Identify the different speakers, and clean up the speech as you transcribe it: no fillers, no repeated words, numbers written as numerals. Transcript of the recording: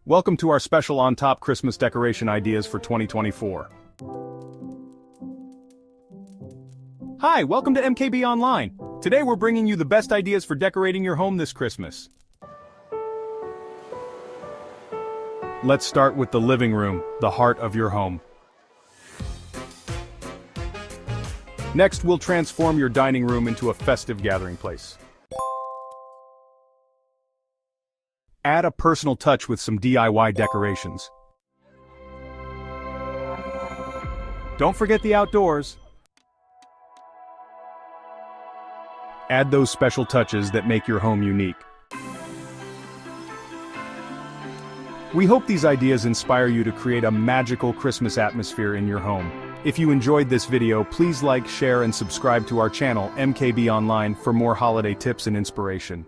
Speaker 1: Welcome to our special on-top Christmas decoration ideas for 2024. Hi, welcome to MKB Online. Today we're bringing you the best ideas for decorating your home this Christmas. Let's start with the living room, the heart of your home. Next, we'll transform your dining room into a festive gathering place. Add a personal touch with some DIY decorations. Don't forget the outdoors. Add those special touches that make your home unique. We hope these ideas inspire you to create a magical Christmas atmosphere in your home. If you enjoyed this video, please like, share, and subscribe to our channel, MKB Online, for more holiday tips and inspiration.